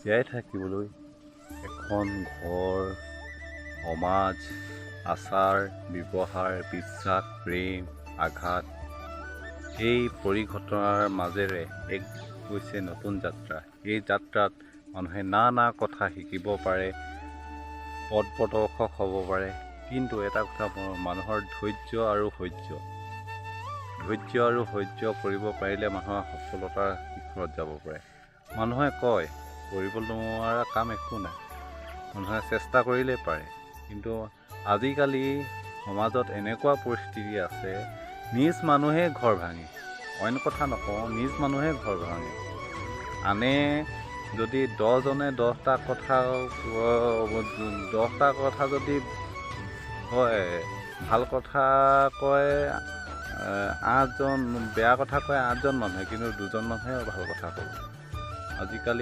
জীয়াই থাকিবলৈ এখন ঘৰ, সমাজ, আচাৰ ব্যৱহাৰ, বিশ্বাস, প্ৰেম, আঘাত, এই পৰিঘটনাৰ মাজেৰে এক হৈছে নতুন যাত্ৰা। এই যাত্ৰাত মানুহে নানা কথা শিকিব পাৰে, পথ প্ৰদৰ্শক হ'ব পাৰে, কিন্তু এটা কথা মানুহৰ ধৈৰ্য আৰু সহ্য কৰিব পাৰিলে মানুহৰ সফলতাৰ শিখৰত যাব পাৰে। মানুহে কয় কৰিব নোৱাৰা কাম একো নাই, মানুহে চেষ্টা কৰিলেই পাৰে, কিন্তু আজিকালি সমাজত এনেকুৱা পৰিস্থিতি আছে, নিজ মানুহে ঘৰ ভাঙে, অইন কথা নকওঁ, নিজ মানুহে ঘৰ ভাঙে। আনে যদি 10জনে 10টা কথা যদি কয়, ভাল কথা কয় 8জন, বেয়া কথা কয় 8জন মানুহে, কিন্তু 2জন মানুহে ভাল কথা কয়। আজিকালি